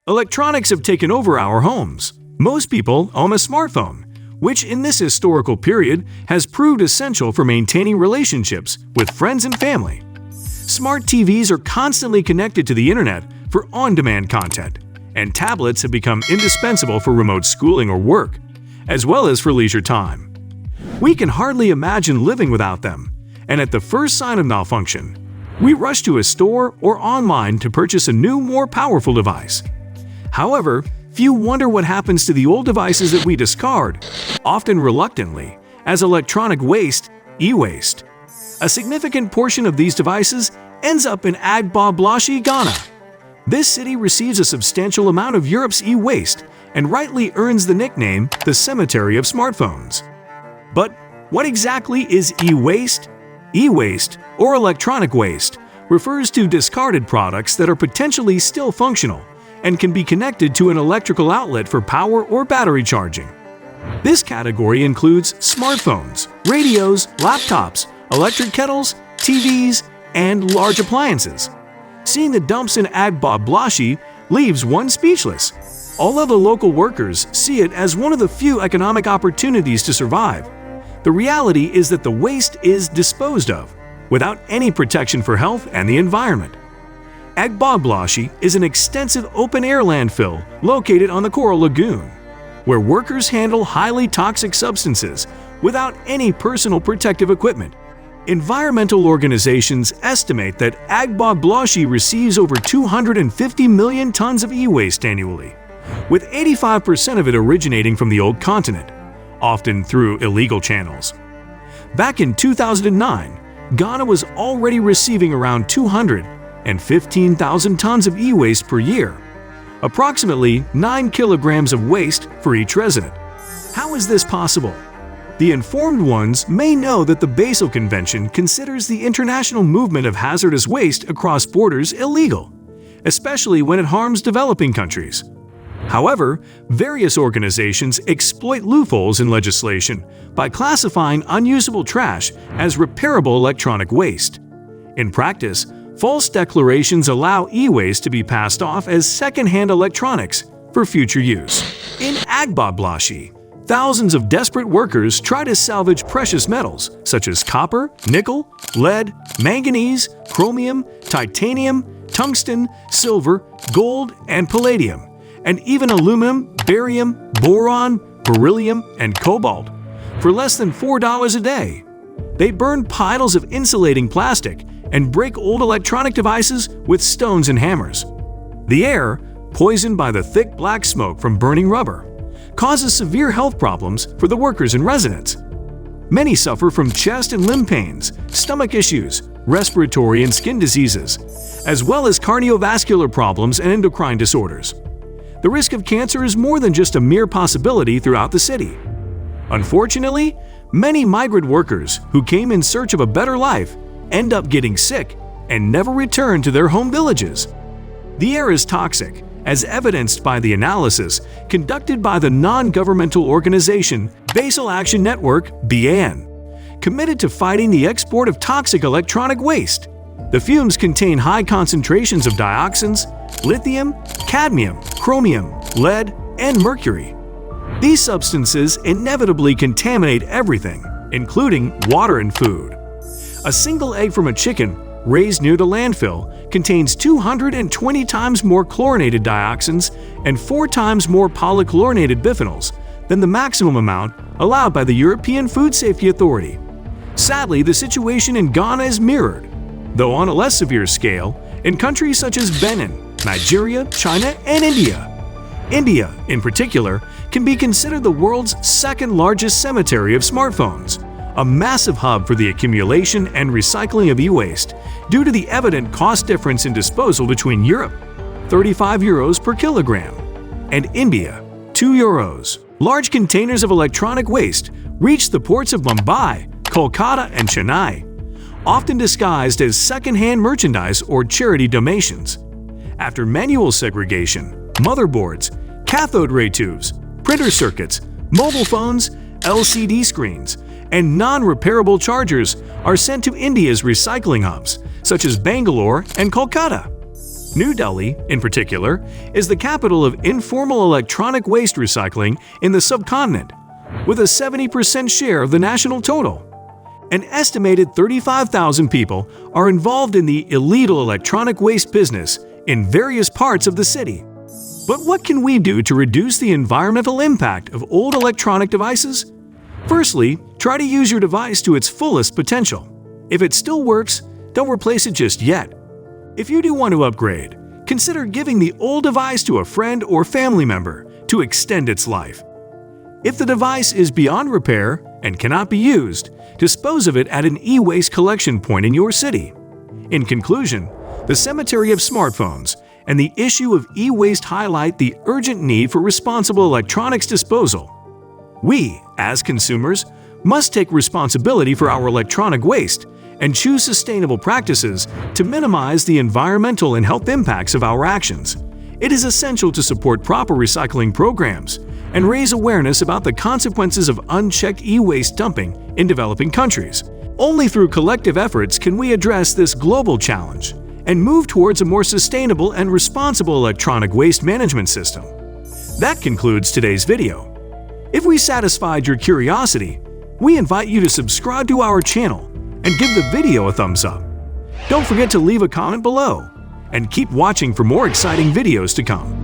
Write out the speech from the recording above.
Electronics have taken over our homes. Most people own a smartphone, which in this historical period has proved essential for maintaining relationships with friends and family. Smart TVs are constantly connected to the internet for on-demand content, and tablets have become indispensable for remote schooling or work, as well as for leisure time. We can hardly imagine living without them, and at the first sign of malfunction, we rush to a store or online to purchase a new, more powerful device. However, few wonder what happens to the old devices that we discard, often reluctantly, as electronic waste, e-waste. A significant portion of these devices ends up in Agbogbloshie, Ghana. This city receives a substantial amount of Europe's e-waste and rightly earns the nickname the Cemetery of Smartphones. But what exactly is e-waste? E-waste, or electronic waste, refers to discarded products that are potentially still functional and can be connected to an electrical outlet for power or battery charging. This category includes smartphones, radios, laptops, electric kettles, TVs, and large appliances. Seeing the dumps in Agbogbloshie leaves one speechless. All of the local workers see it as one of the few economic opportunities to survive. The reality is that the waste is disposed of, without any protection for health and the environment. Agbogbloshie is an extensive open-air landfill located on the Coral Lagoon, where workers handle highly toxic substances without any personal protective equipment. Environmental organizations estimate that Agbogbloshie receives over 250 million tons of e-waste annually, with 85% of it originating from the old continent, often through illegal channels. Back in 2009, Ghana was already receiving around 215,000 tons of e-waste per year, approximately 9 kilograms of waste for each resident. How is this possible? The informed ones may know that the Basel Convention considers the international movement of hazardous waste across borders illegal, especially when it harms developing countries. However, various organizations exploit loopholes in legislation by classifying unusable trash as repairable electronic waste. In practice, false declarations allow e-waste to be passed off as second-hand electronics for future use. In Agbogbloshie, thousands of desperate workers try to salvage precious metals such as copper, nickel, lead, manganese, chromium, titanium, tungsten, silver, gold, and palladium, and even aluminum, barium, boron, beryllium, and cobalt for less than $4 a day. They burn piles of insulating plastic and break old electronic devices with stones and hammers. The air, poisoned by the thick black smoke from burning rubber, causes severe health problems for the workers and residents. Many suffer from chest and limb pains, stomach issues, respiratory and skin diseases, as well as cardiovascular problems and endocrine disorders. The risk of cancer is more than just a mere possibility throughout the city. Unfortunately, many migrant workers who came in search of a better life end up getting sick and never return to their home villages. The air is toxic, as evidenced by the analysis conducted by the non-governmental organization Basel Action Network (BAN), committed to fighting the export of toxic electronic waste. The fumes contain high concentrations of dioxins, lithium, cadmium, chromium, lead, and mercury. These substances inevitably contaminate everything, including water and food. A single egg from a chicken raised near the landfill contains 220 times more chlorinated dioxins and 4 times more polychlorinated biphenyls than the maximum amount allowed by the European Food Safety Authority. Sadly, the situation in Ghana is mirrored, though on a less severe scale, in countries such as Benin, Nigeria, China, and India. India, in particular, can be considered the world's second-largest cemetery of smartphones, a massive hub for the accumulation and recycling of e-waste due to the evident cost difference in disposal between Europe, 35 euros per kilogram, and India, 2 euros. Large containers of electronic waste reach the ports of Mumbai, Kolkata, and Chennai, often disguised as second-hand merchandise or charity donations. After manual segregation, motherboards, cathode ray tubes, printer circuits, mobile phones, LCD screens, and non-repairable chargers are sent to India's recycling hubs, such as Bangalore and Kolkata. New Delhi, in particular, is the capital of informal electronic waste recycling in the subcontinent, with a 70% share of the national total. An estimated 35,000 people are involved in the illegal electronic waste business in various parts of the city. But what can we do to reduce the environmental impact of old electronic devices? Firstly, try to use your device to its fullest potential. If it still works, don't replace it just yet. If you do want to upgrade, consider giving the old device to a friend or family member to extend its life. If the device is beyond repair and cannot be used, dispose of it at an e-waste collection point in your city. In conclusion, the cemetery of smartphones and the issue of e-waste highlight the urgent need for responsible electronics disposal. We, as consumers, must take responsibility for our electronic waste and choose sustainable practices to minimize the environmental and health impacts of our actions. It is essential to support proper recycling programs and raise awareness about the consequences of unchecked e-waste dumping in developing countries. Only through collective efforts can we address this global challenge and move towards a more sustainable and responsible electronic waste management system. That concludes today's video. If we satisfied your curiosity, we invite you to subscribe to our channel and give the video a thumbs up. Don't forget to leave a comment below and keep watching for more exciting videos to come.